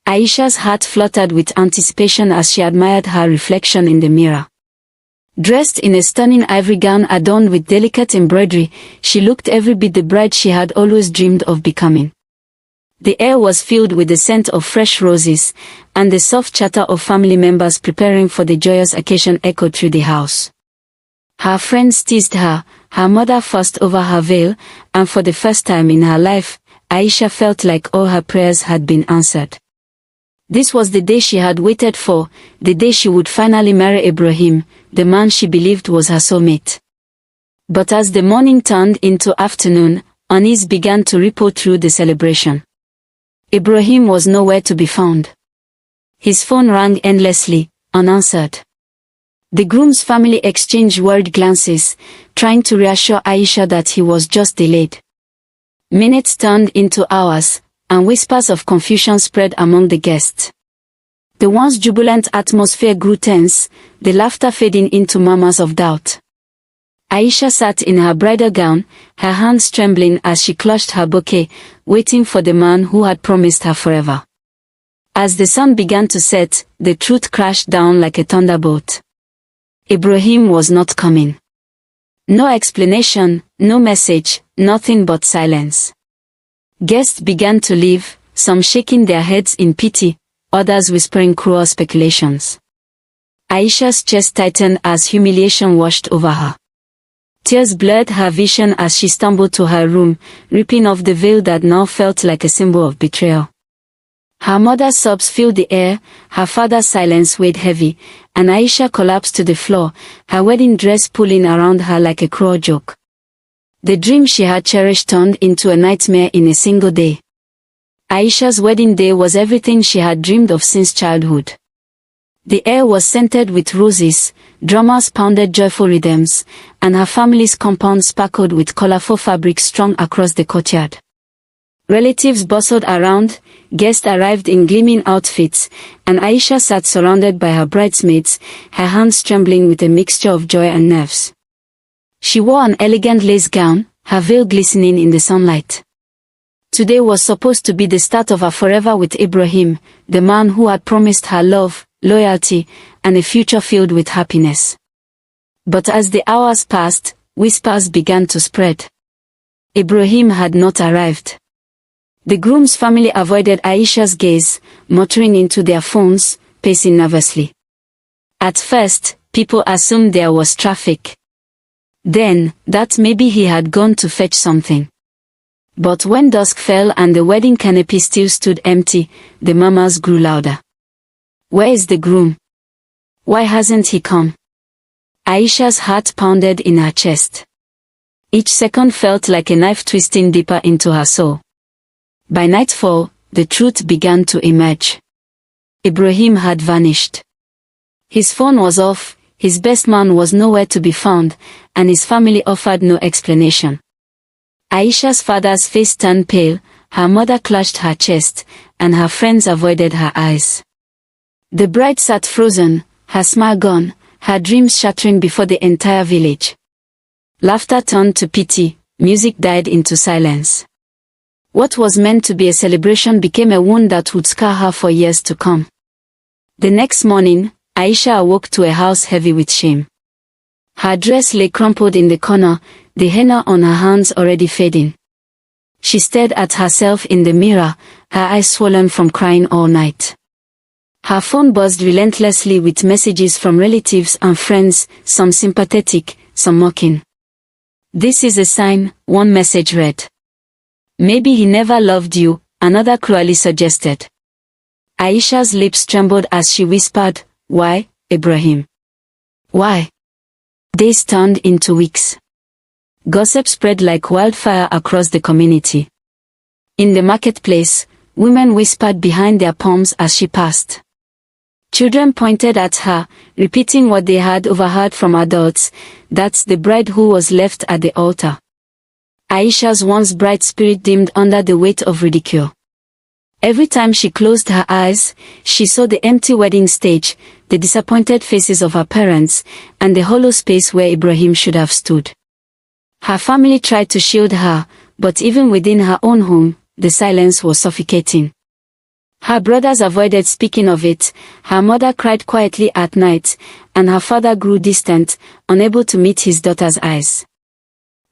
Aisha's heart fluttered with anticipation as she admired her reflection in the mirror. Dressed in a stunning ivory gown adorned with delicate embroidery, she looked every bit the bride she had always dreamed of becoming. The air was filled with the scent of fresh roses, and the soft chatter of family members preparing for the joyous occasion echoed through the house. Her friends teased her, her mother fussed over her veil, and for the first time in her life, Aisha felt like all her prayers had been answered. This was the day she had waited for, the day she would finally marry Ibrahim, the man she believed was her soulmate. But as the morning turned into afternoon, unease began to ripple through the celebration. Ibrahim was nowhere to be found. His phone rang endlessly, unanswered. The groom's family exchanged worried glances, trying to reassure Aisha that he was just delayed. Minutes turned into hours, and whispers of confusion spread among the guests. The once jubilant atmosphere grew tense, the laughter fading into murmurs of doubt. Aisha sat in her bridal gown, her hands trembling as she clutched her bouquet, waiting for the man who had promised her forever. As the sun began to set, the truth crashed down like a thunderbolt. Ibrahim was not coming. No explanation, no message, nothing but silence. Guests began to leave, some shaking their heads in pity, others whispering cruel speculations. Aisha's chest tightened as humiliation washed over her. Tears blurred her vision as she stumbled to her room, ripping off the veil that now felt like a symbol of betrayal. Her mother's sobs filled the air, her father's silence weighed heavy, and Aisha collapsed to the floor, her wedding dress pulling around her like a cruel joke. The dream she had cherished turned into a nightmare in a single day. Aisha's wedding day was everything she had dreamed of since childhood. The air was scented with roses, drummers pounded joyful rhythms, and her family's compound sparkled with colorful fabrics strung across the courtyard. Relatives bustled around, guests arrived in gleaming outfits, and Aisha sat surrounded by her bridesmaids, her hands trembling with a mixture of joy and nerves. She wore an elegant lace gown, her veil glistening in the sunlight. Today was supposed to be the start of her forever with Ibrahim, the man who had promised her love, loyalty, and a future filled with happiness. But as the hours passed, whispers began to spread. Ibrahim had not arrived. The groom's family avoided Aisha's gaze, muttering into their phones, pacing nervously. At first, people assumed there was traffic. Then, that maybe he had gone to fetch something. But when dusk fell and the wedding canopy still stood empty, the murmurs grew louder. Where is the groom? Why hasn't he come? Aisha's heart pounded in her chest. Each second felt like a knife twisting deeper into her soul. By nightfall, the truth began to emerge. Ibrahim had vanished. His phone was off, his best man was nowhere to be found, and his family offered no explanation. Aisha's father's face turned pale, her mother clutched her chest, and her friends avoided her eyes. The bride sat frozen, her smile gone, her dreams shattering before the entire village. Laughter turned to pity, music died into silence. What was meant to be a celebration became a wound that would scar her for years to come. The next morning, Aisha awoke to a house heavy with shame. Her dress lay crumpled in the corner, the henna on her hands already fading. She stared at herself in the mirror, her eyes swollen from crying all night. Her phone buzzed relentlessly with messages from relatives and friends, some sympathetic, some mocking. "This is a sign," one message read. "Maybe he never loved you," another cruelly suggested. Aisha's lips trembled as she whispered, "Why, Ibrahim? Why?" Days turned into weeks. Gossip spread like wildfire across the community. In the marketplace, women whispered behind their palms as she passed. Children pointed at her, repeating what they had overheard from adults, "That's the bride who was left at the altar." Aisha's once bright spirit dimmed under the weight of ridicule. Every time she closed her eyes, she saw the empty wedding stage, the disappointed faces of her parents, and the hollow space where Ibrahim should have stood. Her family tried to shield her, but even within her own home, the silence was suffocating. Her brothers avoided speaking of it, her mother cried quietly at night, and her father grew distant, unable to meet his daughter's eyes.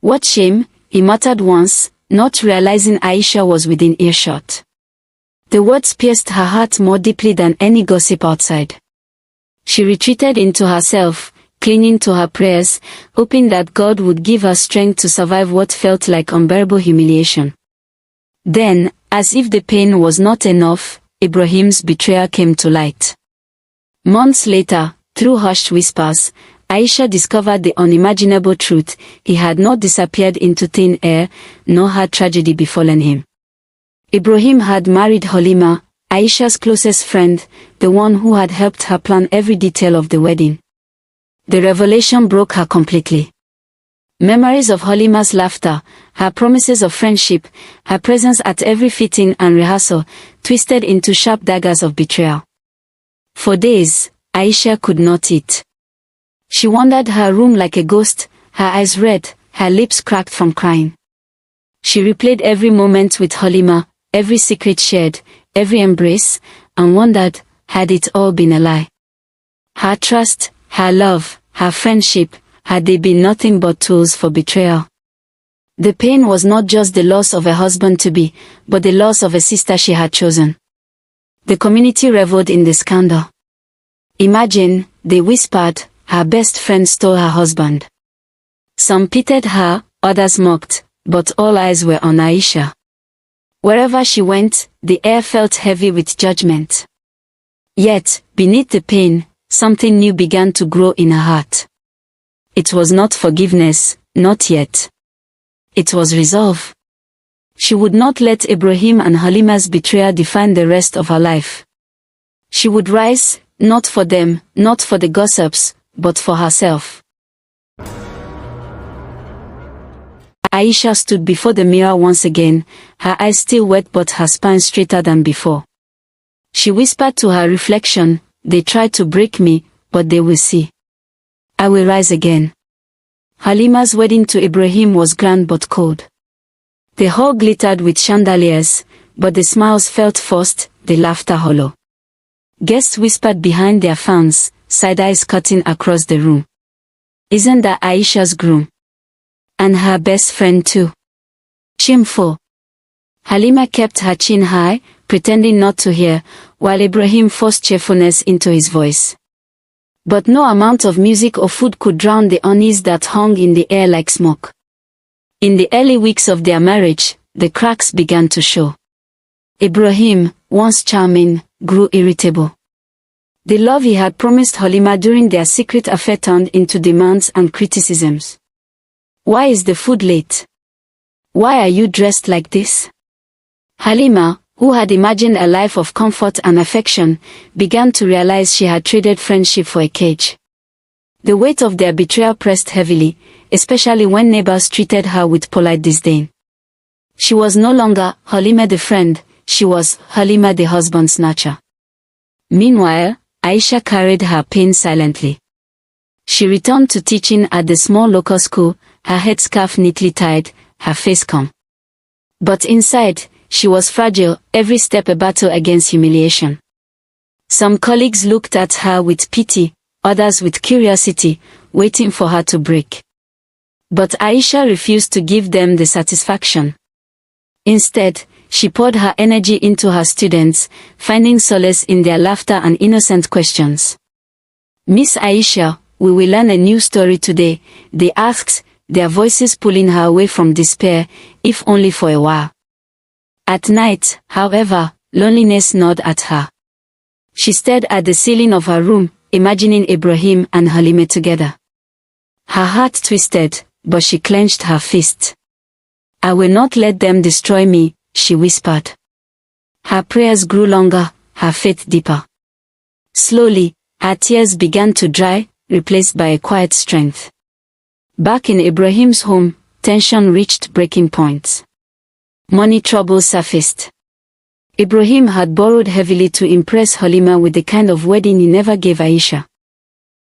"What shame," he muttered once, not realizing Aisha was within earshot. The words pierced her heart more deeply than any gossip outside. She retreated into herself, clinging to her prayers, hoping that God would give her strength to survive what felt like unbearable humiliation. Then, as if the pain was not enough, Ibrahim's betrayal came to light. Months later, through hushed whispers, Aisha discovered the unimaginable truth: he had not disappeared into thin air, nor had tragedy befallen him. Ibrahim had married Halima, Aisha's closest friend, the one who had helped her plan every detail of the wedding. The revelation broke her completely. Memories of Halima's laughter, her promises of friendship, her presence at every fitting and rehearsal, twisted into sharp daggers of betrayal. For days, Aisha could not eat. She wandered her room like a ghost, her eyes red, her lips cracked from crying. She replayed every moment with Halima, every secret shared, every embrace, and wondered, had it all been a lie? Her trust, her love, her friendship, had they been nothing but tools for betrayal? The pain was not just the loss of a husband-to-be, but the loss of a sister she had chosen. The community reveled in the scandal. "Imagine," they whispered, "her best friend stole her husband." Some pitied her, others mocked, but all eyes were on Aisha. Wherever she went, the air felt heavy with judgment. Yet, beneath the pain, something new began to grow in her heart. It was not forgiveness, not yet. It was resolve. She would not let Ibrahim and Halima's betrayal define the rest of her life. She would rise, not for them, not for the gossips, but for herself. Aisha stood before the mirror once again, her eyes still wet but her spine straighter than before. She whispered to her reflection, "They tried to break me, but they will see. I will rise again." Halima's wedding to Ibrahim was grand but cold. The hall glittered with chandeliers, but the smiles felt forced, the laughter hollow. Guests whispered behind their fans, side eyes cutting across the room. "Isn't that Aisha's groom? And her best friend too? Shameful." Halima kept her chin high, pretending not to hear, while Ibrahim forced cheerfulness into his voice. But no amount of music or food could drown the unease that hung in the air like smoke. In the early weeks of their marriage, the cracks began to show. Ibrahim, once charming, grew irritable. The love he had promised Halima during their secret affair turned into demands and criticisms. "Why is the food late? Why are you dressed like this?" Halima, who had imagined a life of comfort and affection, began to realize she had traded friendship for a cage. The weight of their betrayal pressed heavily, especially when neighbors treated her with polite disdain. She was no longer Halima the friend, she was Halima the husband snatcher. Meanwhile, Aisha carried her pain silently. She returned to teaching at the small local school, her headscarf neatly tied, her face calm. But inside, she was fragile, every step a battle against humiliation. Some colleagues looked at her with pity, others with curiosity, waiting for her to break. But Aisha refused to give them the satisfaction. Instead, she poured her energy into her students, finding solace in their laughter and innocent questions. "Miss Aisha, we will learn a new story today," they asked, their voices pulling her away from despair, if only for a while. At night, however, loneliness gnawed at her. She stared at the ceiling of her room, imagining Ibrahim and Halima together. Her heart twisted, but she clenched her fist. "I will not let them destroy me," she whispered. Her prayers grew longer, her faith deeper. Slowly, her tears began to dry, replaced by a quiet strength. Back in Ibrahim's home, tension reached breaking points. Money trouble surfaced. Ibrahim had borrowed heavily to impress Halima with the kind of wedding he never gave Aisha.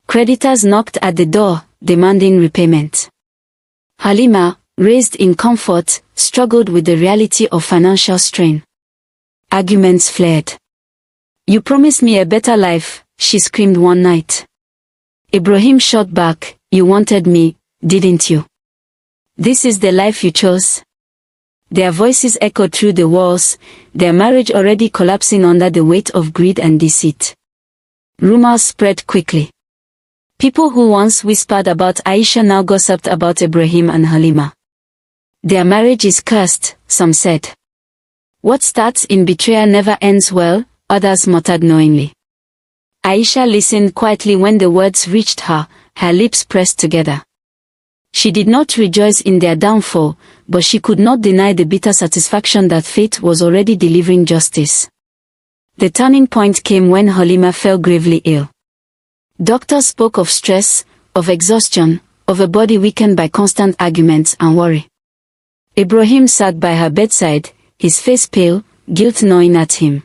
Creditors knocked at the door, demanding repayment. Halima, raised in comfort, struggled with the reality of financial strain. Arguments flared. You promised me a better life, she screamed one night. Ibrahim shot back, you wanted me, didn't you? This is the life you chose? Their voices echoed through the walls, their marriage already collapsing under the weight of greed and deceit. Rumors spread quickly. People who once whispered about Aisha now gossiped about Ibrahim and Halima. Their marriage is cursed, some said. What starts in betrayal never ends well, others muttered knowingly. Aisha listened quietly when the words reached her, her lips pressed together. She did not rejoice in their downfall, but she could not deny the bitter satisfaction that fate was already delivering justice. The turning point came when Halima fell gravely ill. Doctors spoke of stress, of exhaustion, of a body weakened by constant arguments and worry. Ibrahim sat by her bedside, his face pale, guilt gnawing at him.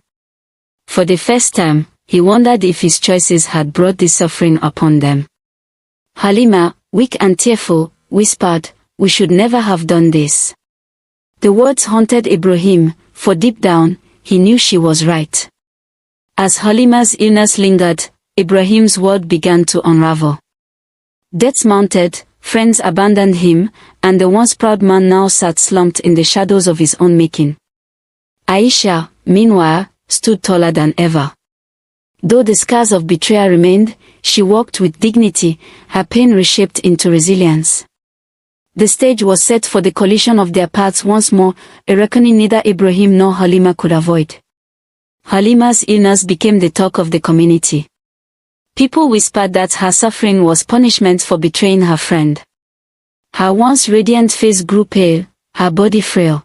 For the first time, he wondered if his choices had brought this suffering upon them. Halima, weak and tearful, whispered, we should never have done this. The words haunted Ibrahim, for deep down, he knew she was right. As Halima's illness lingered, Ibrahim's world began to unravel. Debts mounted, friends abandoned him, and the once proud man now sat slumped in the shadows of his own making. Aisha, meanwhile, stood taller than ever. Though the scars of betrayal remained, she walked with dignity, her pain reshaped into resilience. The stage was set for the collision of their paths once more, a reckoning neither Ibrahim nor Halima could avoid. Halima's illness became the talk of the community. People whispered that her suffering was punishment for betraying her friend. Her once radiant face grew pale, her body frail.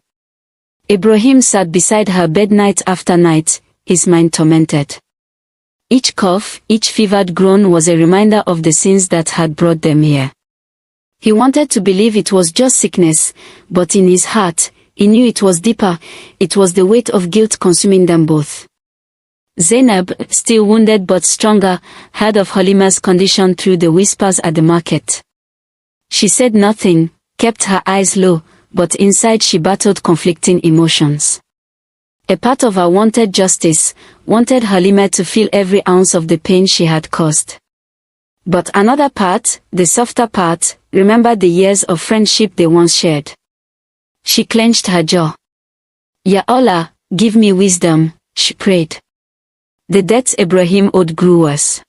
Ibrahim sat beside her bed night after night, his mind tormented. Each cough, each fevered groan was a reminder of the sins that had brought them here. He wanted to believe it was just sickness, but in his heart, he knew it was deeper, it was the weight of guilt consuming them both. Zainab, still wounded but stronger, heard of Halima's condition through the whispers at the market. She said nothing, kept her eyes low, but inside she battled conflicting emotions. A part of her wanted justice, wanted Halima to feel every ounce of the pain she had caused. But another part, the softer part, remembered the years of friendship they once shared. She clenched her jaw. Ya Allah, give me wisdom, she prayed. The debts Ibrahim owed grew worse.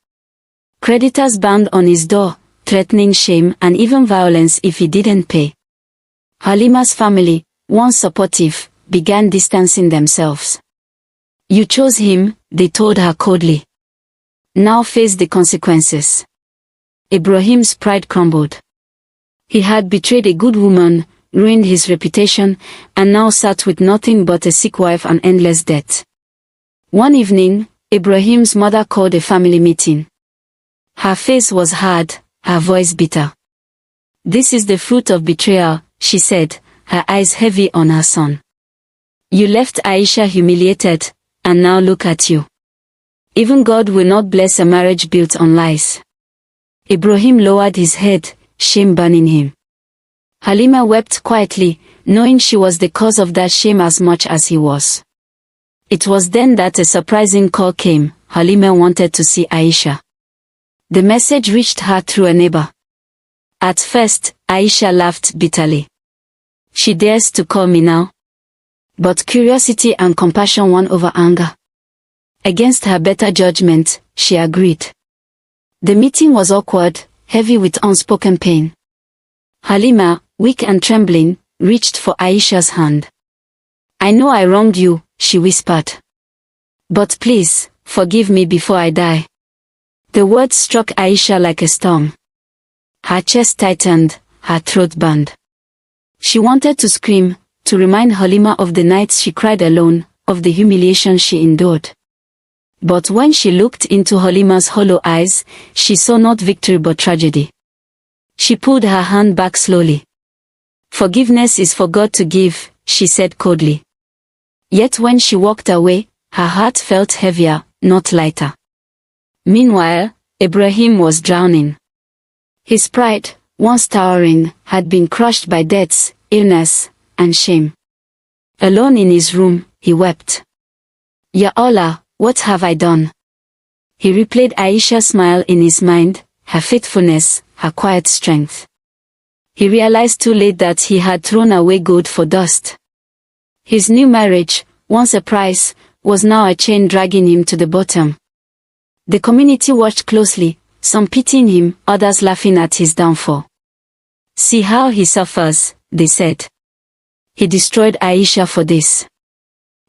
Creditors banged on his door, threatening shame and even violence if he didn't pay. Halima's family, once supportive, began distancing themselves. You chose him, they told her coldly. Now face the consequences. Ibrahim's pride crumbled. He had betrayed a good woman, ruined his reputation, and now sat with nothing but a sick wife and endless debt. One evening, Ibrahim's mother called a family meeting. Her face was hard, her voice bitter. This is the fruit of betrayal, she said, her eyes heavy on her son. You left Aisha humiliated, and now look at you. Even God will not bless a marriage built on lies. Ibrahim lowered his head, shame burning him. Halima wept quietly, knowing she was the cause of that shame as much as he was. It was then that a surprising call came. Halima wanted to see Aisha. The message reached her through a neighbor. At first, Aisha laughed bitterly. She dares to call me now? But curiosity and compassion won over anger. Against her better judgment, she agreed. The meeting was awkward, heavy with unspoken pain. Halima, weak and trembling, reached for Aisha's hand. I know I wronged you, she whispered. But please, forgive me before I die. The words struck Aisha like a storm. Her chest tightened, her throat burned. She wanted to scream, to remind Halima of the nights she cried alone, of the humiliation she endured. But when she looked into Halima's hollow eyes, she saw not victory but tragedy. She pulled her hand back slowly. Forgiveness is for God to give, she said coldly. Yet when she walked away, her heart felt heavier, not lighter. Meanwhile, Ibrahim was drowning. His pride, once towering, had been crushed by debts, illness, and shame. Alone in his room, he wept. Ya Allah, What have I done? He replayed Aisha's smile in his mind, her faithfulness, her quiet strength. He realized too late that he had thrown away gold for dust. His new marriage, once a prize, was now a chain dragging him to the bottom. The community watched closely, some pitying him, others laughing at his downfall. See how he suffers, they said. He destroyed Aisha for this.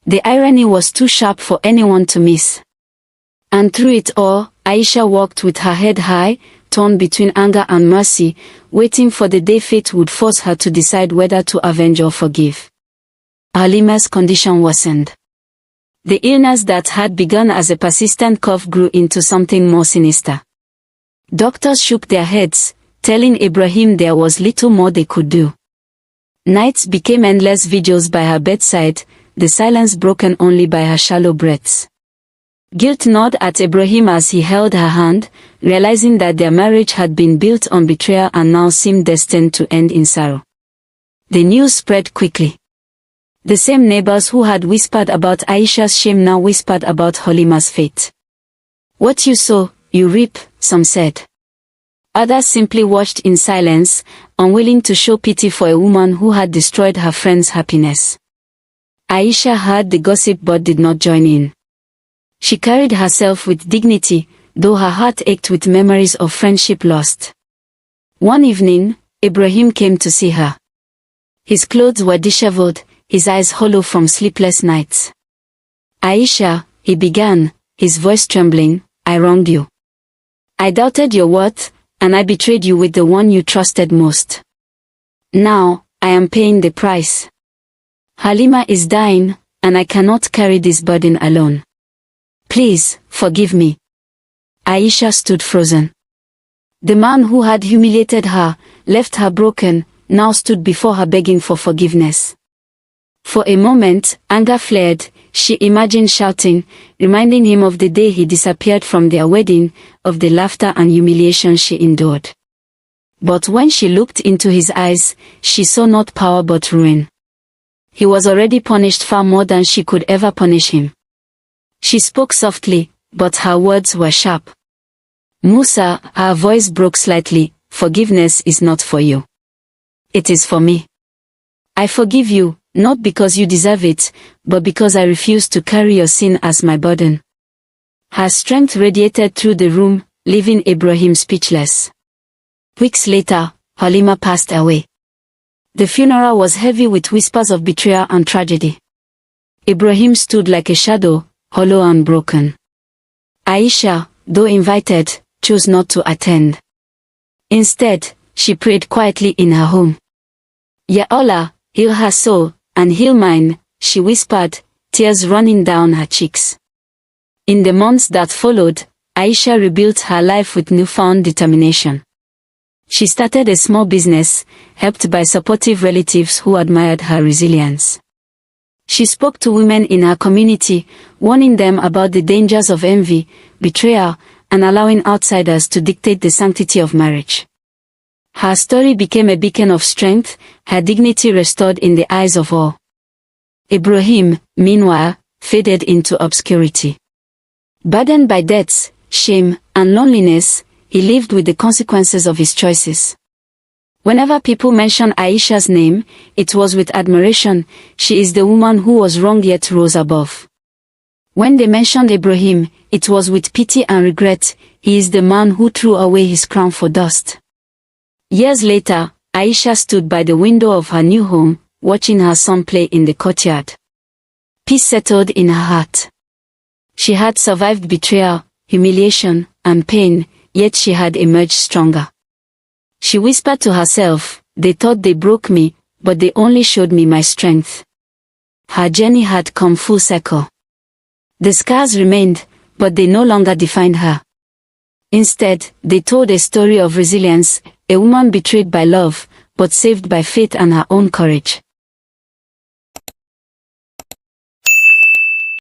The irony was too sharp for anyone to miss. And through it all, Aisha walked with her head high, torn between anger and mercy, waiting for the day fate would force her to decide whether to avenge or forgive. Halima's condition worsened. The illness that had begun as a persistent cough grew into something more sinister. Doctors shook their heads, telling Ibrahim there was little more they could do. Nights became endless vigils by her bedside, the silence broken only by her shallow breaths. Guilt gnawed at Ibrahim as he held her hand, realizing that their marriage had been built on betrayal and now seemed destined to end in sorrow. The news spread quickly. The same neighbors who had whispered about Aisha's shame now whispered about Halima's fate. What you sow, you reap, some said. Others simply watched in silence, unwilling to show pity for a woman who had destroyed her friend's happiness. Aisha heard the gossip but did not join in. She carried herself with dignity, though her heart ached with memories of friendship lost. One evening, Ibrahim came to see her. His clothes were disheveled, his eyes hollow from sleepless nights. Aisha, he began, his voice trembling, I wronged you. I doubted your worth, and I betrayed you with the one you trusted most. Now, I am paying the price. Halima is dying, and I cannot carry this burden alone. Please, forgive me. Aisha stood frozen. The man who had humiliated her, left her broken, now stood before her begging for forgiveness. For a moment, anger flared, she imagined shouting, reminding him of the day he disappeared from their wedding, of the laughter and humiliation she endured. But when she looked into his eyes, she saw not power but ruin. He was already punished far more than she could ever punish him. She spoke softly, but her words were sharp. Musa, her voice broke slightly, forgiveness is not for you. It is for me. I forgive you, not because you deserve it, but because I refuse to carry your sin as my burden. Her strength radiated through the room, leaving Ibrahim speechless. Weeks later, Halima passed away. The funeral was heavy with whispers of betrayal and tragedy. Ibrahim stood like a shadow, hollow and broken. Aisha, though invited, chose not to attend. Instead, she prayed quietly in her home. Ya Allah, heal her soul, and heal mine, she whispered, tears running down her cheeks. In the months that followed, Aisha rebuilt her life with newfound determination. She started a small business, helped by supportive relatives who admired her resilience. She spoke to women in her community, warning them about the dangers of envy, betrayal, and allowing outsiders to dictate the sanctity of marriage. Her story became a beacon of strength, her dignity restored in the eyes of all. Ibrahim, meanwhile, faded into obscurity. Burdened by debts, shame, and loneliness, he lived with the consequences of his choices. Whenever people mentioned Aisha's name, it was with admiration, she is the woman who was wrong yet rose above. When they mentioned Ibrahim, it was with pity and regret, he is the man who threw away his crown for dust. Years later, Aisha stood by the window of her new home, watching her son play in the courtyard. Peace settled in her heart. She had survived betrayal, humiliation, and pain, yet she had emerged stronger. She whispered to herself, they thought they broke me, but they only showed me my strength. Her journey had come full circle. The scars remained, but they no longer defined her. Instead, they told a story of resilience, a woman betrayed by love, but saved by faith and her own courage.